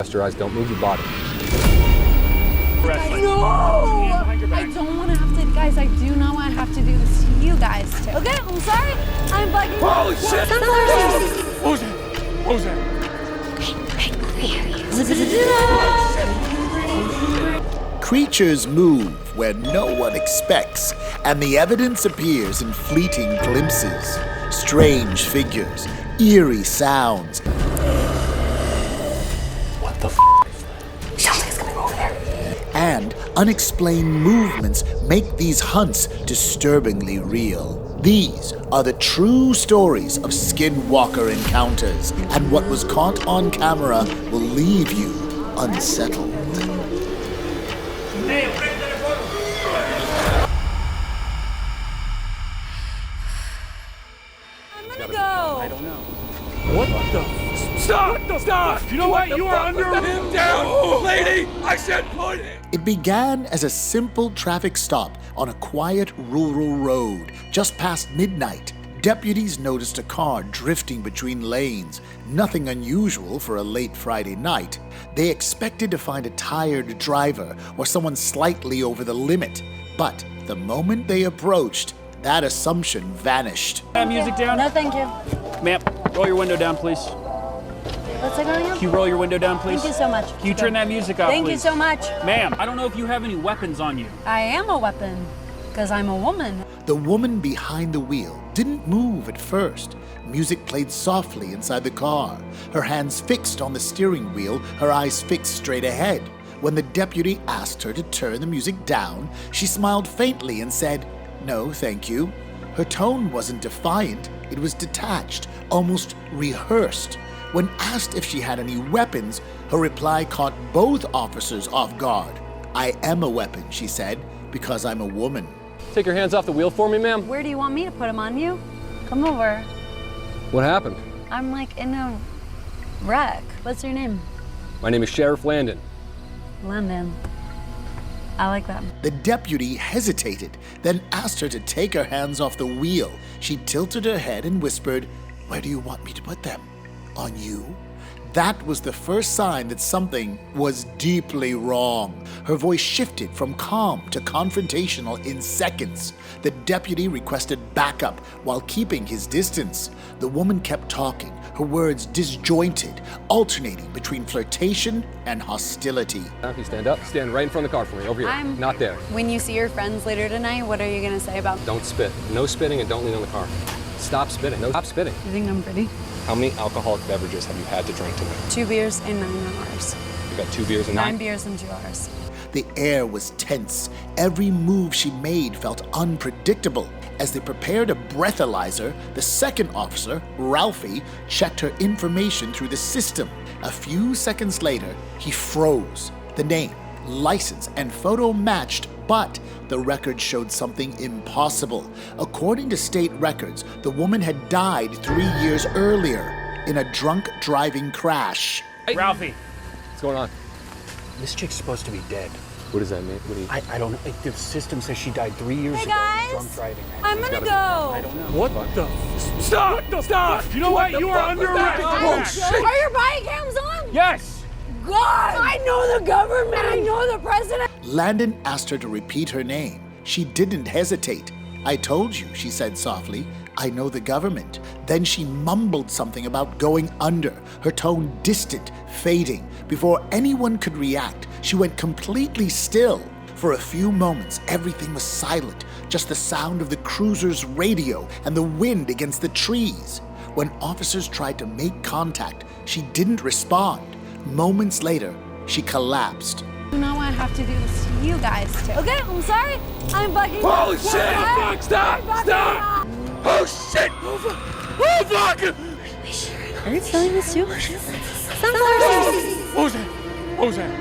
Rest your eyes, don't move your body. No! I don't want to have to, guys, I do not want to have to do this to you guys too. Okay, I'm sorry. I'm bugging. Holy shit! What was that? What was that? Creatures move where no one expects, and the evidence appears in fleeting glimpses. Strange figures, eerie sounds. What the f*** is that? Sounds like it's gonna go over there. And unexplained movements make these hunts disturbingly real. These are the true stories of Skinwalker encounters, and what was caught on camera will leave you unsettled. I'm gonna go. I don't know. What the? Stop! Stop! You know what? You are under him down, lady. I said put it. It began as a simple traffic stop on a quiet rural road just past midnight. Deputies noticed a car drifting between lanes, nothing unusual for a late Friday night. They expected to find a tired driver or someone slightly over the limit, but the moment they approached, that assumption vanished. Music down. No, thank you. Ma'am, roll your window down, please. What's that going on? Can you roll your window down, please? Thank you so much. Can you turn that music off, Thank please? you so much. Ma'am, I don't know if you have any weapons on you. I am a weapon, because I'm a woman. The woman behind the wheel didn't move at first. Music played softly inside the car, her hands fixed on the steering wheel, her eyes fixed straight ahead. When the deputy asked her to turn the music down, she smiled faintly and said, "No, thank you." Her tone wasn't defiant, it was detached, almost rehearsed. When asked if she had any weapons, her reply caught both officers off guard. "I am a weapon," she said, "because I'm a woman." Take your hands off the wheel for me, ma'am. Where do you want me to put them on you? Come over. What happened? I'm like in a wreck. What's your name? My name is Sheriff Landon. London. I like that. The deputy hesitated, then asked her to take her hands off the wheel. She tilted her head and whispered, "Where do you want me to put them? On you?" That was the first sign that something was deeply wrong. Her voice shifted from calm to confrontational in seconds. The deputy requested backup while keeping his distance. The woman kept talking, her words disjointed, alternating between flirtation and hostility. Now, if you stand up, stand right in front of the car for me, over here. Not there. When you see your friends later tonight, what are you gonna say about? Don't spit. No spitting and don't lean on the car. Stop spitting. No, stop spitting. You think I'm pretty? How many alcoholic beverages have you had to drink tonight? 2 beers in 9 hours. You got 2 beers and 9 beers in 2 hours. The air was tense. Every move she made felt unpredictable. As they prepared a breathalyzer, the second officer, Ralphie, checked her information through the system. A few seconds later, he froze. The name, license, and photo matched, but the record showed something impossible. According to state records, the woman had died 3 years earlier in a drunk driving crash. Hey, Ralphie. what's going on? This chick's supposed to be dead. What does that mean? What do you... I don't know. The system says she died 3 years Hey ago. guys, Drunk driving. I'm gonna go. I don't know. What the? Stop! Stop! You know what? You are under arrest. Oh shit! Are your body cams on? Yes. God! I know the government. I know the president. Landon asked her to repeat her name. She didn't hesitate. "I told you," she said softly. "I know the government." Then she mumbled something about going under, her tone distant, fading. Before anyone could react, she went completely still. For a few moments, everything was silent, just the sound of the cruiser's radio and the wind against the trees. When officers tried to make contact, she didn't respond. Moments later, she collapsed. I do not want to have to do this to you guys too. Okay, I'm sorry. I'm bugging. Holy shit! Stop! Stop! Oh shit! Oh fuck! Are you feeling this too? What was that? What was that?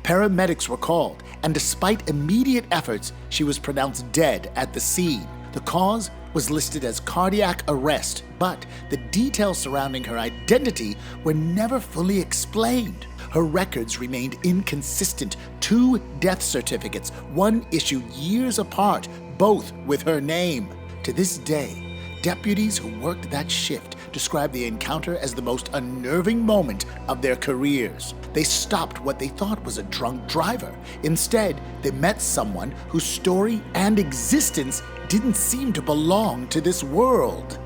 Paramedics were called, and despite immediate efforts, she was pronounced dead at the scene. The cause was listed as cardiac arrest, but the details surrounding her identity were never fully explained. Her records remained inconsistent. 2 death certificates, one issued years apart, both with her name. To this day, deputies who worked that shift described the encounter as the most unnerving moment of their careers. They stopped what they thought was a drunk driver. Instead, they met someone whose story and existence didn't seem to belong to this world.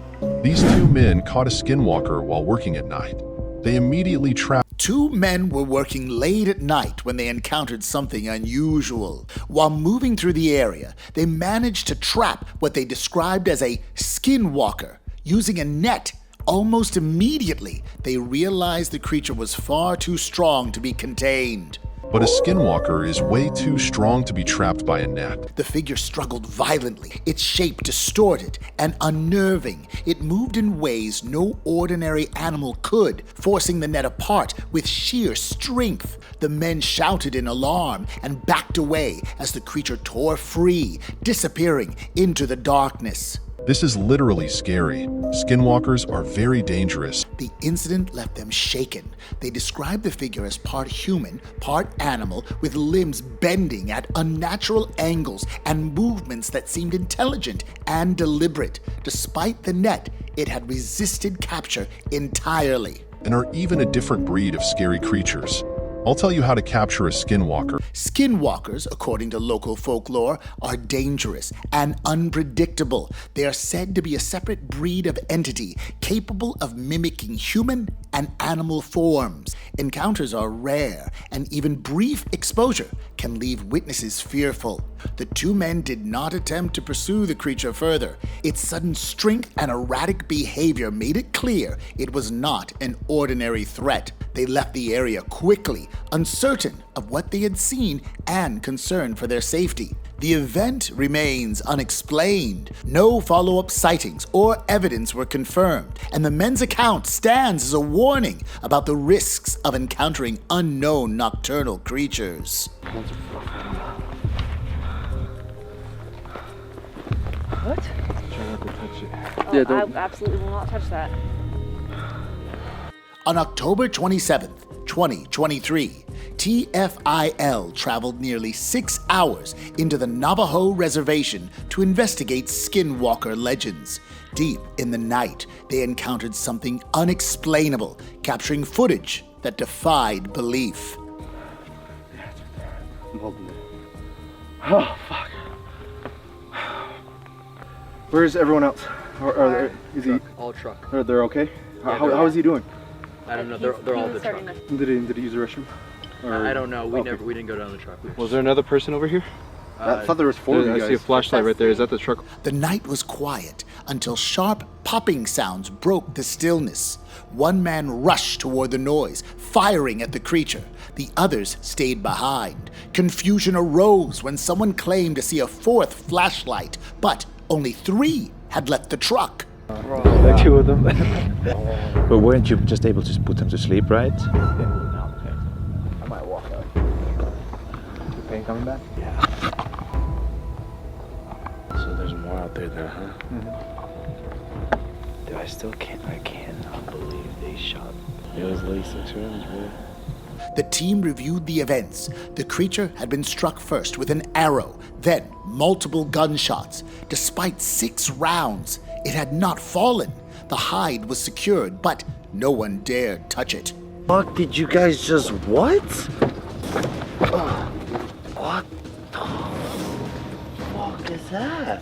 These two men caught a skinwalker while working at night. They immediately trapped. Two men were working late at night when they encountered something unusual. While moving through the area, they managed to trap what they described as a skinwalker using a net. Almost immediately, they realized the creature was far too strong to be contained. But a skinwalker is way too strong to be trapped by a net. The figure struggled violently, its shape distorted and unnerving. It moved in ways no ordinary animal could, forcing the net apart with sheer strength. The men shouted in alarm and backed away as the creature tore free, disappearing into the darkness. This is literally scary. Skinwalkers are very dangerous. The incident left them shaken. They described the figure as part human, part animal, with limbs bending at unnatural angles and movements that seemed intelligent and deliberate. Despite the net, it had resisted capture entirely. And are even a different breed of scary creatures. I'll tell you how to capture a skinwalker. Skinwalkers, according to local folklore, are dangerous and unpredictable. They are said to be a separate breed of entity capable of mimicking human and animal forms. Encounters are rare, and even brief exposure can leave witnesses fearful. The two men did not attempt to pursue the creature further. Its sudden strength and erratic behavior made it clear it was not an ordinary threat. They left the area quickly, uncertain of what they had seen and concerned for their safety. The event remains unexplained. No follow-up sightings or evidence were confirmed, and the men's account stands as a warning about the risks of encountering unknown nocturnal creatures. What? Try not to touch it. Yeah, I absolutely will not touch that. On October 27th, 2023, TFIL traveled nearly 6 hours into the Navajo reservation to investigate skinwalker legends. Deep in the night, they encountered something unexplainable, capturing footage that defied belief. I'm holding it. Oh, fuck. Where's everyone else? Is he? All truck. They're okay? How is he doing? I don't know. They're all the truck. Did he use the restroom? I don't know. We didn't go down the truck. Was there another person over here? I thought there was 4 of you guys. I see a flashlight right there. Is that the truck? The night was quiet until sharp popping sounds broke the stillness. One man rushed toward the noise, firing at the creature. The others stayed behind. Confusion arose when someone claimed to see a 4th flashlight, but only 3 had left the truck. Like 2 of them. But weren't you just able to put them to sleep, right? No, okay. I might walk out. The pain coming back? Yeah. So there's more out there then, huh? Dude, I cannot believe they shot. It was late 6 rounds, bro. The team reviewed the events. The creature had been struck first with an arrow, then multiple gunshots. Despite 6 rounds, it had not fallen. The hide was secured, but no one dared touch it. Fuck, did you guys just what? What the fuck is that?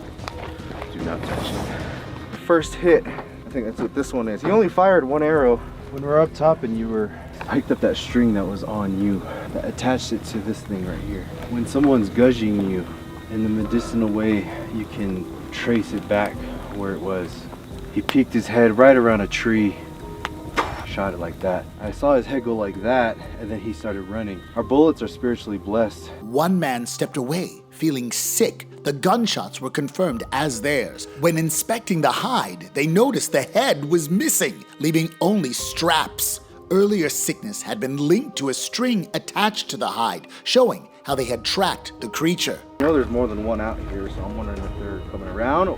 Do not touch it. First hit. I think that's what this one is. He only fired 1 arrow. When we were up top and you picked up that string that was on you, that attached it to this thing right here. When someone's gushing you in the medicinal way, you can trace it back where it was. He peeked his head right around a tree, shot it like that. I saw his head go like that, and then he started running. Our bullets are spiritually blessed. One man stepped away, feeling sick. The gunshots were confirmed as theirs. When inspecting the hide, they noticed the head was missing, leaving only straps. Earlier sickness had been linked to a string attached to the hide, showing how they had tracked the creature. I know there's more than one out here, so I'm wondering if they're coming around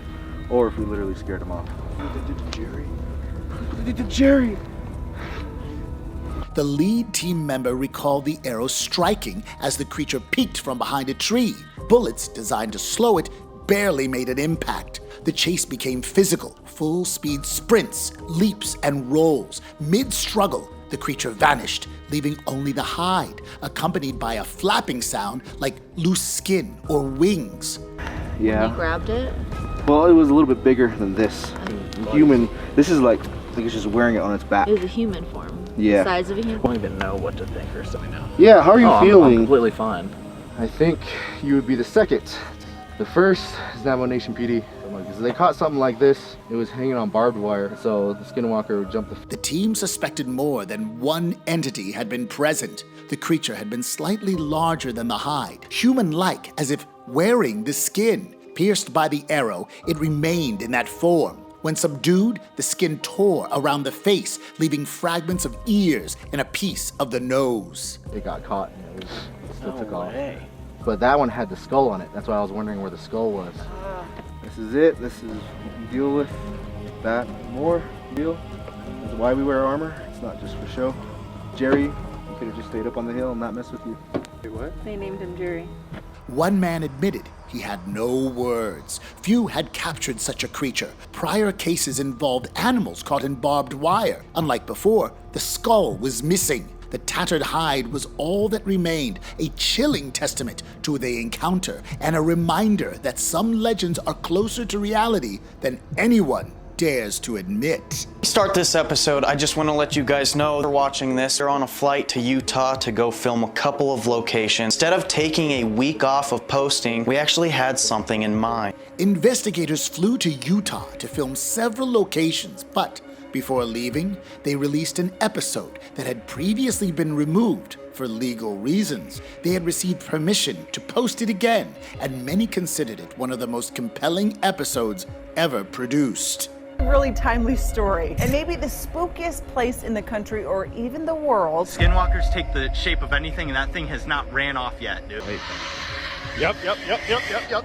or if we literally scared them off. What did they do to Jerry? What did they do to Jerry? The lead team member recalled the arrow striking as the creature peeked from behind a tree. Bullets designed to slow it barely made an impact. The chase became physical, full-speed sprints, leaps, and rolls. Mid-struggle, the creature vanished, leaving only the hide, accompanied by a flapping sound like loose skin or wings. Yeah. You grabbed it? Well, it was a little bit bigger than this. Human. This is like it's just wearing it on its back. It was a human form. Yeah. The size of a human. I don't even know what to think or something now. Yeah, how are you I'm feeling? completely fine. I think you would be the second. The first is Navajo Nation PD. Because they caught something like this, it was hanging on barbed wire, so the Skinwalker would jump The team suspected more than one entity had been present. The creature had been slightly larger than the hide, human-like, as if wearing the skin. Pierced by the arrow, it remained in that form. When subdued, the skin tore around the face, leaving fragments of ears and a piece of the nose. It got caught and it still took off. way. But that one had the skull on it. That's why I was wondering where the skull was. This is it. This is what you deal with. That more deal. That's why we wear armor. It's not just for show. Jerry, you could have just stayed up on the hill and not messed with you. Wait, what? They named him Jerry. One man admitted he had no words. Few had captured such a creature. Prior cases involved animals caught in barbed wire. Unlike before, the skull was missing. The tattered hide was all that remained, a chilling testament to the encounter and a reminder that some legends are closer to reality than anyone dares to admit. Start this episode, I just want to let you guys know they're watching this. They're on a flight to Utah to go film a couple of locations. Instead of taking a week off of posting, we actually had something in mind. Investigators flew to Utah to film several locations, but before leaving, they released an episode that had previously been removed for legal reasons. They had received permission to post it again, and many considered it one of the most compelling episodes ever produced. Really timely story, and maybe the spookiest place in the country or even the world. Skinwalkers take the shape of anything, and that thing has not ran off yet, dude. Yep.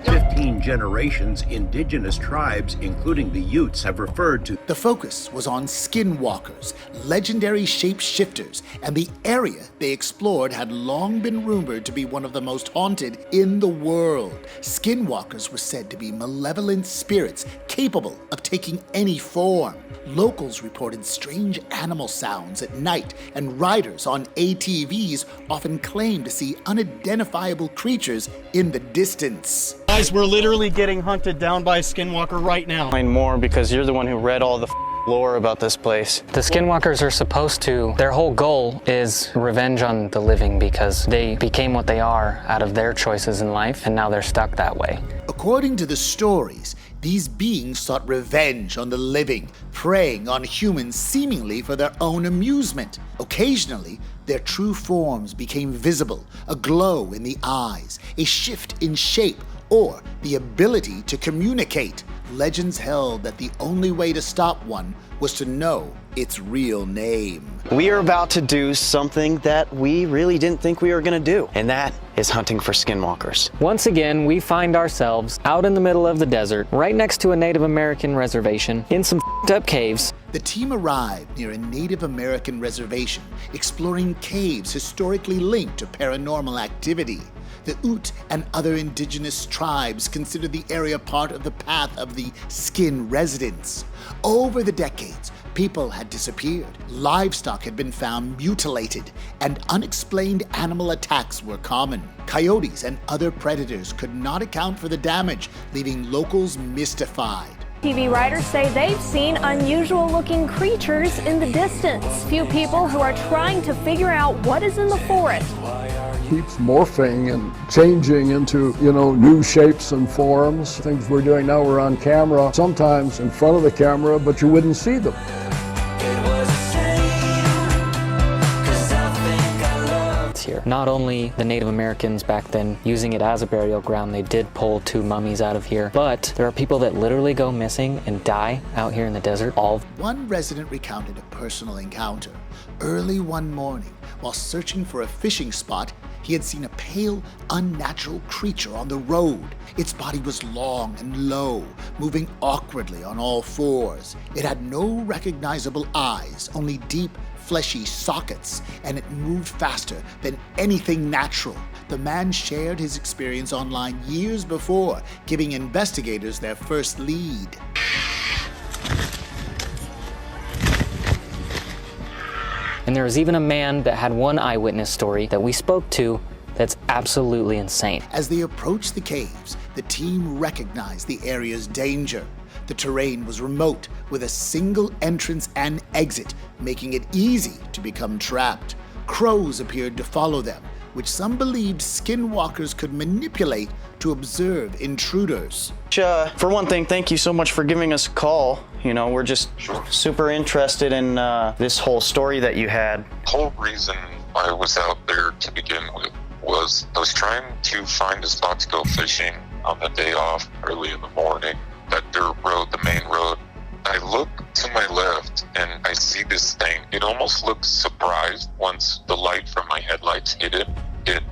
15 generations, indigenous tribes, including the Utes, have referred to. The focus was on skinwalkers, legendary shapeshifters, and the area they explored had long been rumored to be one of the most haunted in the world. Skinwalkers were said to be malevolent spirits capable of taking any form. Locals reported strange animal sounds at night, and riders on ATVs often claimed to see unidentifiable creatures in the distance. Guys, we're literally getting hunted down by a Skinwalker right now. Explain more because you're the one who read all the lore about this place. The Skinwalkers are supposed to, their whole goal is revenge on the living because they became what they are out of their choices in life, and now they're stuck that way. According to the stories, these beings sought revenge on the living, preying on humans seemingly for their own amusement. Occasionally, their true forms became visible, a glow in the eyes, a shift in shape, or the ability to communicate. Legends held that the only way to stop one was to know its real name. We are about to do something that we really didn't think we were going to do, and that is hunting for skinwalkers. Once again, we find ourselves out in the middle of the desert, right next to a Native American reservation, in some up caves. The team arrived near a Native American reservation, exploring caves historically linked to paranormal activity. The Ute and other indigenous tribes consider the area part of the path of the skin residents. Over the decades, people had disappeared, livestock had been found mutilated, and unexplained animal attacks were common. Coyotes and other predators could not account for the damage, leaving locals mystified. TV writers say they've seen unusual-looking creatures in the distance. Few people who are trying to figure out what is in the forest. Keeps morphing and changing into, new shapes and forms. Things we're doing now, we're on camera, sometimes in front of the camera, but you wouldn't see them. Here. Not only the Native Americans back then using it as a burial ground, they did pull 2 mummies out of here, but there are people that literally go missing and die out here in the desert. One resident recounted a personal encounter. Early one morning, while searching for a fishing spot, he had seen a pale, unnatural creature on the road. Its body was long and low, moving awkwardly on all fours. It had no recognizable eyes, only deep, fleshy sockets, and it moved faster than anything natural. The man shared his experience online years before, giving investigators their first lead. And there was even a man that had one eyewitness story that we spoke to that's absolutely insane. As they approached the caves, the team recognized the area's danger. The terrain was remote, with a single entrance and exit, making it easy to become trapped. Crows appeared to follow them, which some believed Skinwalkers could manipulate to observe intruders. For one thing, thank you so much for giving us a call. You know, we're just super interested in this whole story that you had. The whole reason I was out there to begin with was I was trying to find a spot to go fishing on the day off early in the morning. That dirt road, the main road. I look to my left and I see this thing. It almost looked surprised once the light from my headlights hit it. It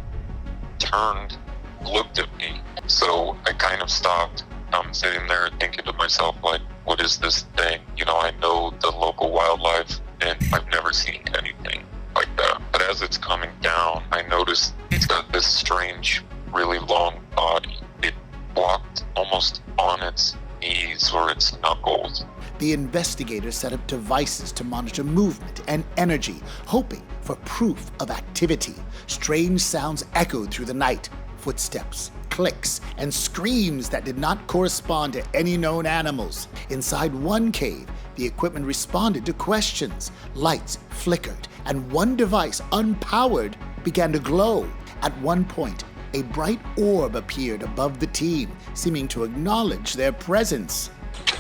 turned, looked at me. So I kind of stopped. I'm sitting there thinking to myself, like, what is this thing? You know, I know the local wildlife and I've never seen anything like that. But as it's coming down, I noticed it's got this strange, really long body. It walked almost on its knees or its knuckles. The investigators set up devices to monitor movement and energy, hoping for proof of activity. Strange sounds echoed through the night. Footsteps, clicks, and screams that did not correspond to any known animals. Inside one cave, the equipment responded to questions. Lights flickered, and one device, unpowered, began to glow. At one point, a bright orb appeared above the team, seeming to acknowledge their presence.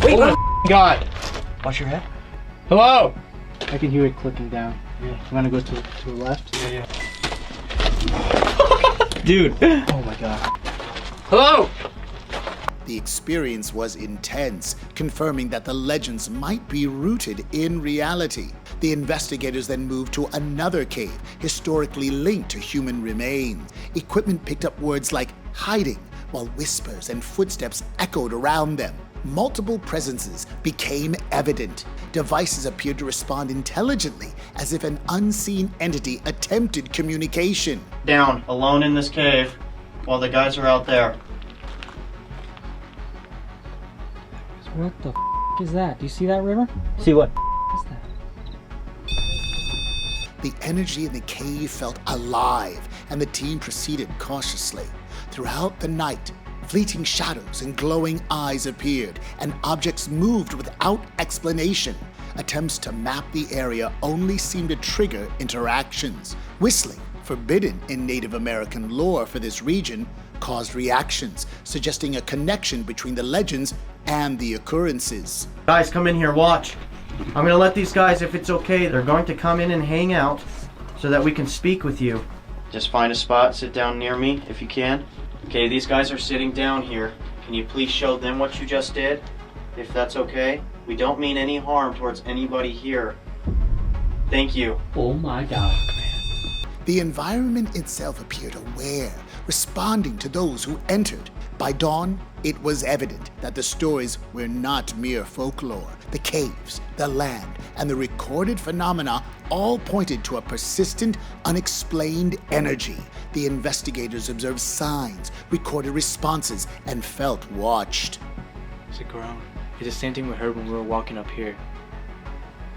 Wait, oh my God! Watch your head. Hello! I can hear it clicking down. Yeah. I'm gonna go to the left. Yeah. Dude! Oh my God. Hello! The experience was intense, confirming that the legends might be rooted in reality. The investigators then moved to another cave, historically linked to human remains. Equipment picked up words like hiding, while whispers and footsteps echoed around them. Multiple presences became evident. Devices appeared to respond intelligently, as if an unseen entity attempted communication. Down, alone in this cave, while the guys are out there. What the f is that? Do you see that, River? See what? What is that? The energy in the cave felt alive, and the team proceeded cautiously. Throughout the night, fleeting shadows and glowing eyes appeared, and objects moved without explanation. Attempts to map the area only seemed to trigger interactions. Whistling, forbidden in Native American lore for this region, caused reactions, suggesting a connection between the legends and the occurrences. Guys, come in here, watch. I'm gonna let these guys, if it's okay, they're going to come in and hang out so that we can speak with you. Just find a spot, sit down near me if you can. Okay, these guys are sitting down here. Can you please show them what you just did? If that's okay. We don't mean any harm towards anybody here. Thank you. Oh my God. The environment itself appeared aware, responding to those who entered. By dawn, it was evident that the stories were not mere folklore. The caves, the land, and the recorded phenomena all pointed to a persistent, unexplained energy. The investigators observed signs, recorded responses, and felt watched. It's a groan. It's the same thing we heard when we were walking up here.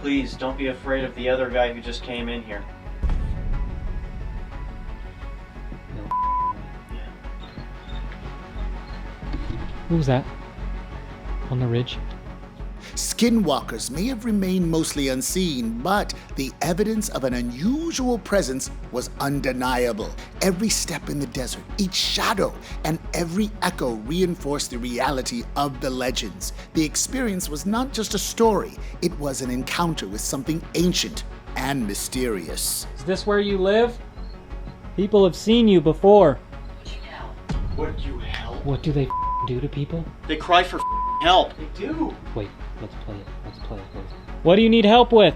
Please, don't be afraid of the other guy who just came in here. What was that? On the ridge? Skinwalkers may have remained mostly unseen, but the evidence of an unusual presence was undeniable. Every step in the desert, each shadow, and every echo reinforced the reality of the legends. The experience was not just a story, it was an encounter with something ancient and mysterious. Is this where you live? People have seen you before. Would you help? What do they do to people? They cry for help. They do. Wait, let's play it. Let's play it. What do you need help with?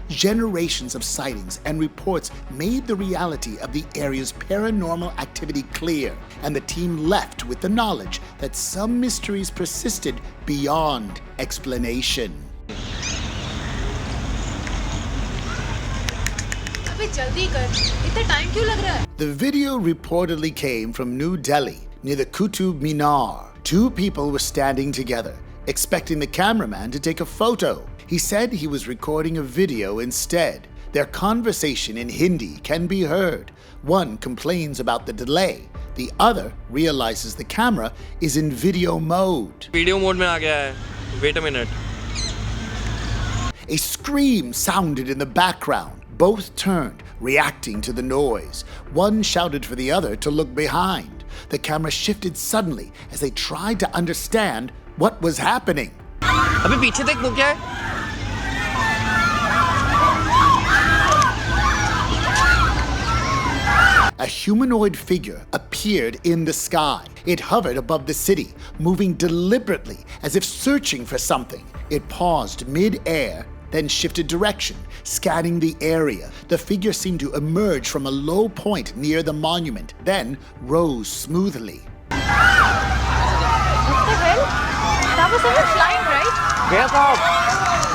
Generations of sightings and reports made the reality of the area's paranormal activity clear, and the team left with the knowledge that some mysteries persisted beyond explanation. The video reportedly came from New Delhi, near the Qutub Minar. Two people were standing together, expecting the cameraman to take a photo. He said he was recording a video instead. Their conversation in Hindi can be heard. One complains about the delay. The other realizes the camera is in video mode. Video mode mein aa gaya hai. Wait a minute. A scream sounded in the background. Both turned, reacting to the noise. One shouted for the other to look behind. The camera shifted suddenly as they tried to understand what was happening. अबे पीछे देख वो क्या है? A humanoid figure appeared in the sky. It hovered above the city, moving deliberately as if searching for something. It paused mid-air, then shifted direction, scanning the area. The figure seemed to emerge from a low point near the monument, then rose smoothly. What the hell? That was someone flying, right? Get off!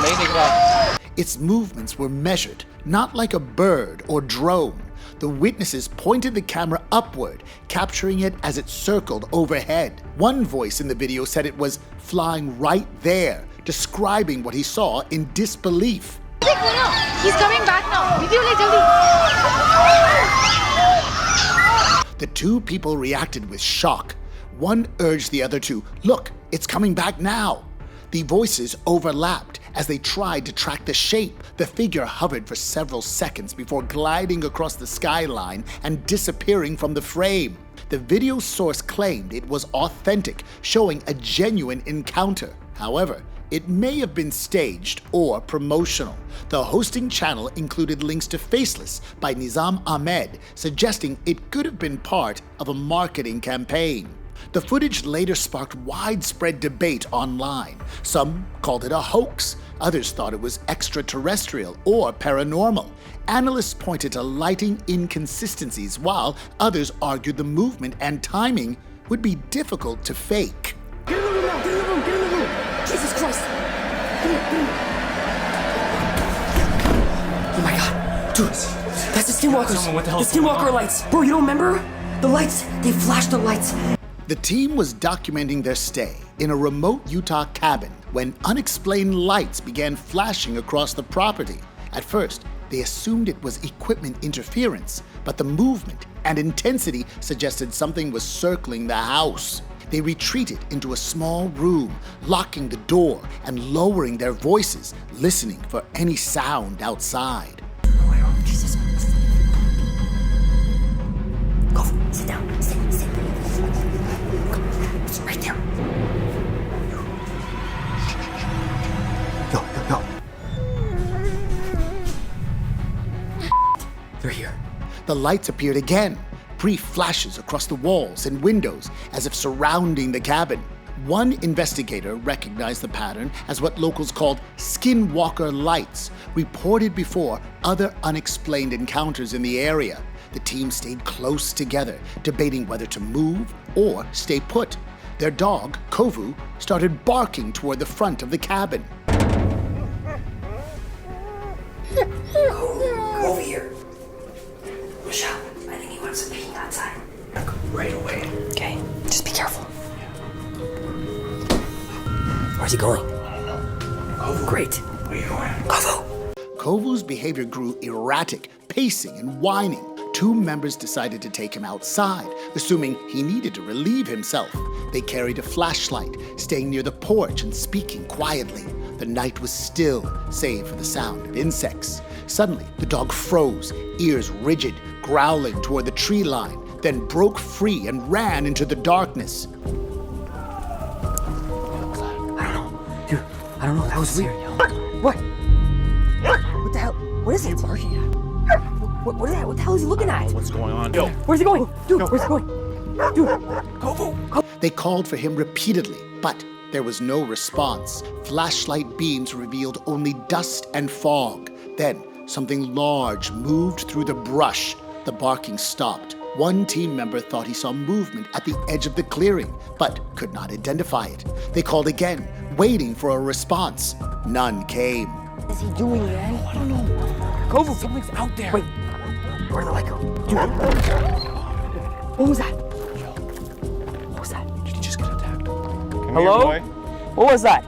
नहीं दिख रहा. Its movements were measured, not like a bird or drone. The witnesses pointed the camera upward, capturing it as it circled overhead. One voice in the video said it was flying right there, describing what he saw in disbelief. He's coming back now. The two people reacted with shock. One urged the other to, "Look, it's coming back now." The voices overlapped as they tried to track the shape. The figure hovered for several seconds before gliding across the skyline and disappearing from the frame. The video source claimed it was authentic, showing a genuine encounter. However, it may have been staged or promotional. The hosting channel included links to Faceless by Nizam Ahmed, suggesting it could have been part of a marketing campaign. The footage later sparked widespread debate online. Some called it a hoax. Others thought it was extraterrestrial or paranormal. Analysts pointed to lighting inconsistencies, while others argued the movement and timing would be difficult to fake. Get in the room now! Get in the room! Get in the room! Jesus Christ! Get in. Oh my God! Dude, that's the Skinwalkers! The Skinwalker lights! Bro, you don't remember? The lights! They flashed the lights! The team was documenting their stay in a remote Utah cabin when unexplained lights began flashing across the property. At first, they assumed it was equipment interference, but the movement and intensity suggested something was circling the house. They retreated into a small room, locking the door and lowering their voices, listening for any sound outside. Jesus. Go, sit down. Sit. It's right there. Go. They're here. The lights appeared again, brief flashes across the walls and windows as if surrounding the cabin. One investigator recognized the pattern as what locals called Skinwalker lights, reported before other unexplained encounters in the area. The team stayed close together, debating whether to move or stay put. Their dog, Kovu, started barking toward the front of the cabin. Go over here. Michelle, I think he wants to pee outside. Right away. Okay, just be careful. Where's he going? Kovu. Great. Where are you going? Kovu. Kovu's behavior grew erratic, pacing and whining. Two members decided to take him outside, assuming he needed to relieve himself. They carried a flashlight, staying near the porch and speaking quietly. The night was still, save for the sound of insects. Suddenly, the dog froze, ears rigid, growling toward the tree line, then broke free and ran into the darkness. I don't know. That was weird. What? What the hell? What is it? Barking at? What is that? What the hell is he looking at? What's going on? Yo. Where's he going? Dude, where's he going? Dude. Kovu. They called for him repeatedly, but there was no response. Flashlight beams revealed only dust and fog. Then, something large moved through the brush. The barking stopped. One team member thought he saw movement at the edge of the clearing, but could not identify it. They called again, waiting for a response. None came. What is he doing, man? I don't know. Kovu, something's out there. Wait, Where'd the light go? Dude. What was that? What was that? Did you just get attacked? Hello? What was that?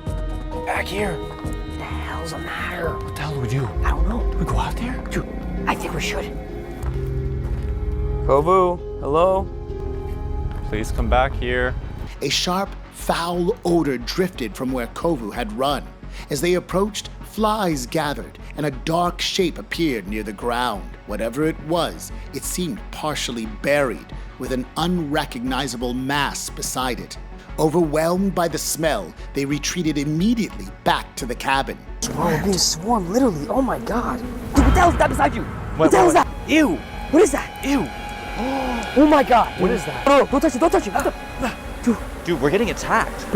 Back here. What the hell's the matter? What the hell do we do? I don't know. We go out there? Dude, I think we should. Kovu, hello? Please come back here. A sharp, foul odor drifted from where Kovu had run. As they approached, flies gathered, and a dark shape appeared near the ground. Whatever it was, it seemed partially buried, with an unrecognizable mass beside it. Overwhelmed by the smell, they retreated immediately back to the cabin. Bro, we're being swarmed, literally. Oh my god. Dude, what the hell is that beside you? What the hell is that? Ew. What is that? Ew. Oh my god. What is that? No, don't touch it, don't touch it. Dude, we're getting attacked.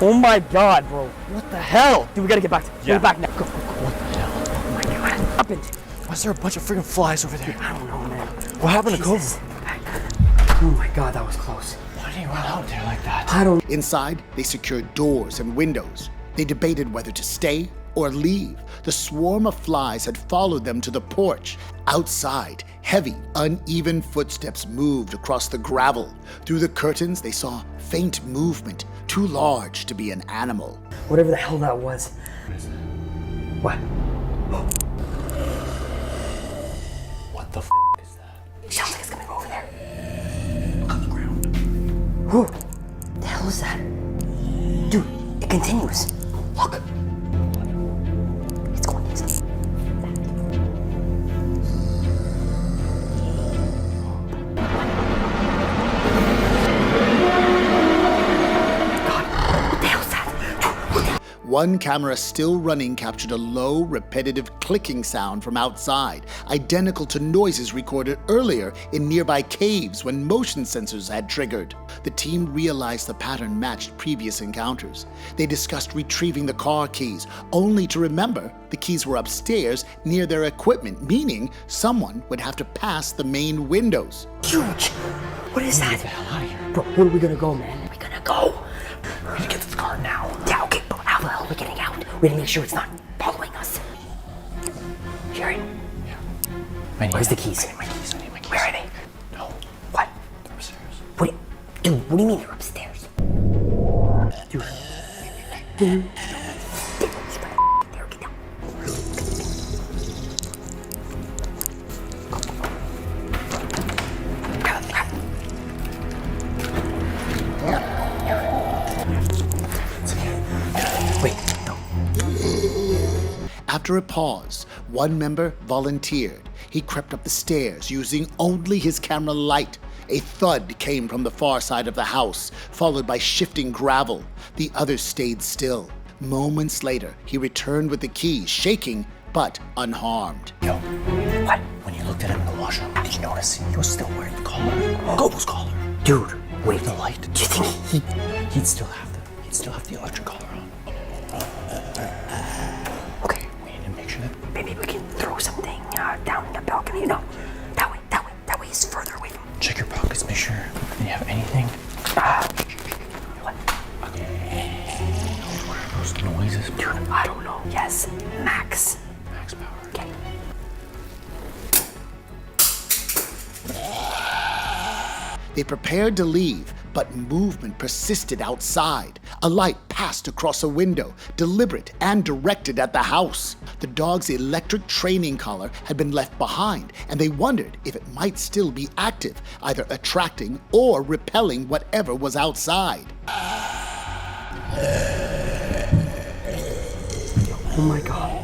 Oh my god, bro. What the hell? Dude, we gotta get back. Yeah. Get back now. Go. What the hell? Oh my god. What happened? Why is there a bunch of freaking flies over there? I don't know, man. What happened to Jesus. Kovu? Oh my god, that was close. Why do you run out there like that? I don't. Inside, they secured doors and windows. They debated whether to stay or leave. The swarm of flies had followed them to the porch. Outside, heavy, uneven footsteps moved across the gravel. Through the curtains, they saw faint movement, too large to be an animal. Whatever the hell that was. What? What the f is that? It sounds like it's coming over there. Look on the ground. Who? The hell is that? Dude, it continues. Look. It's going inside. One camera still running captured a low, repetitive clicking sound from outside, identical to noises recorded earlier in nearby caves when motion sensors had triggered. The team realized the pattern matched previous encounters. They discussed retrieving the car keys, only to remember the keys were upstairs near their equipment, meaning someone would have to pass the main windows. Huge! What is that? Get the hell out of here. Bro, where are we gonna go, man? Where are we gonna go? We're gonna get to the car now. Yeah, okay, but how the hell are we getting out? We gotta make sure it's not following us. Jared? Yeah. Where's the keys? I need my keys. Where are they? No. What? They're upstairs. Dude, what do you mean they're upstairs? Dude. There, get down. Wait, no. After a pause, one member volunteered. He crept up the stairs using only his camera light. A thud came from the far side of the house, followed by shifting gravel. The others stayed still. Moments later, he returned with the keys, shaking but unharmed. Yo, what? When you looked at him in the washroom, did you notice he was still wearing the collar? Kovu's collar. Dude, wait. The light. Do you think he'd still have the electric collar on? Okay. We need to make sure that maybe we can throw something down the balcony. No, that way is further away from. Check your pockets, make sure you have anything. What? What are those noises? Dude, I don't know. Yes, max power. Okay. They prepared to leave, but movement persisted outside. A light passed across a window, deliberate and directed at the house. The dog's electric training collar had been left behind, and they wondered if it might still be active, either attracting or repelling whatever was outside. Oh my god.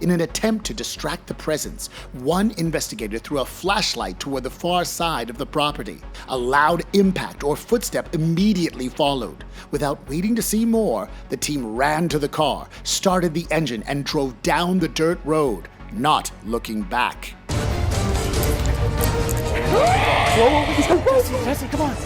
In an attempt to distract the presence, one investigator threw a flashlight toward the far side of the property. A loud impact or footstep immediately followed. Without waiting to see more, the team ran to the car, started the engine, and drove down the dirt road, not looking back. Jesse, come on.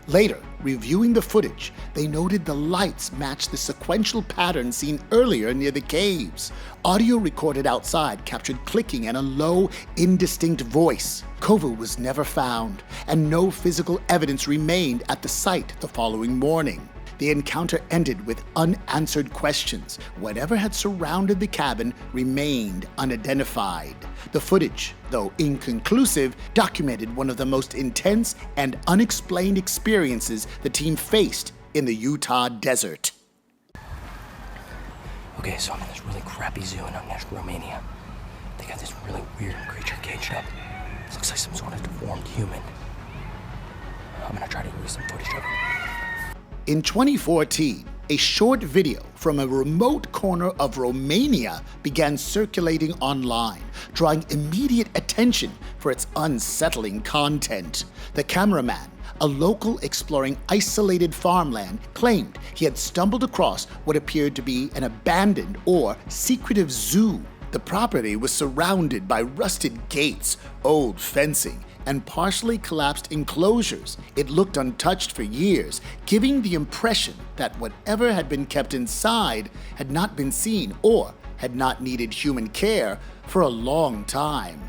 Later, reviewing the footage, They noted the lights matched the sequential pattern seen earlier near the caves. Audio recorded outside captured clicking and a low, indistinct voice. Kovu was never found, and no physical evidence remained at the site the following morning. The encounter ended with unanswered questions. Whatever had surrounded the cabin remained unidentified. The footage, though inconclusive, documented one of the most intense and unexplained experiences the team faced in the Utah desert. Okay, so I'm in this really crappy zoo in Romania. They got this really weird creature caged up. It looks like some sort of deformed human. I'm gonna try to use some footage of it. In 2014, a short video from a remote corner of Romania began circulating online, drawing immediate attention for its unsettling content. The cameraman, a local exploring isolated farmland, claimed he had stumbled across what appeared to be an abandoned or secretive zoo. The property was surrounded by rusted gates, old fencing, and partially collapsed enclosures. It looked untouched for years, giving the impression that whatever had been kept inside had not been seen or had not needed human care for a long time.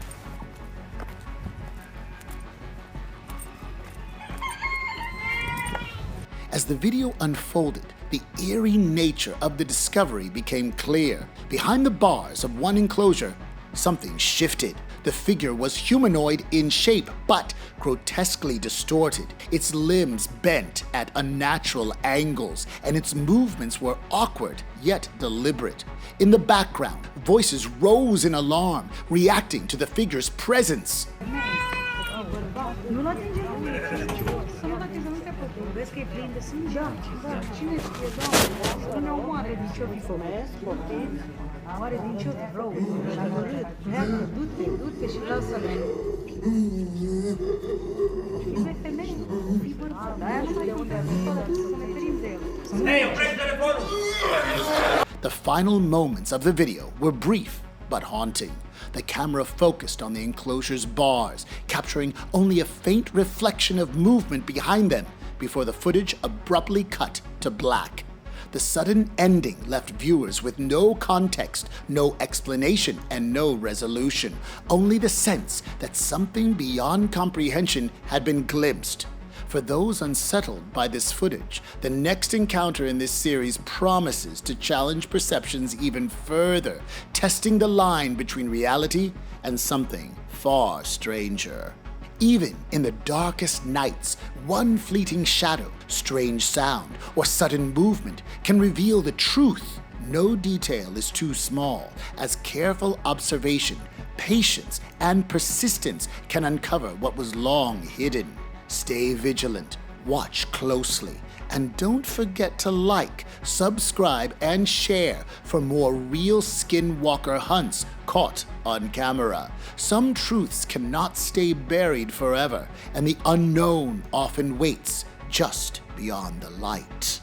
As the video unfolded, the eerie nature of the discovery became clear. Behind the bars of one enclosure, something shifted. The figure was humanoid in shape, but grotesquely distorted. Its limbs bent at unnatural angles, and its movements were awkward yet deliberate. In the background, voices rose in alarm, reacting to the figure's presence. The final moments of the video were brief but haunting. The camera focused on the enclosure's bars, capturing only a faint reflection of movement behind them before the footage abruptly cut to black. The sudden ending left viewers with no context, no explanation, and no resolution, only the sense that something beyond comprehension had been glimpsed. For those unsettled by this footage, the next encounter in this series promises to challenge perceptions even further, testing the line between reality and something far stranger. Even in the darkest nights, one fleeting shadow, strange sound, or sudden movement can reveal the truth. No detail is too small, as careful observation, patience, and persistence can uncover what was long hidden. Stay vigilant, watch closely, and don't forget to like, subscribe, and share for more real Skinwalker hunts caught on camera. Some truths cannot stay buried forever, and the unknown often waits just beyond the light.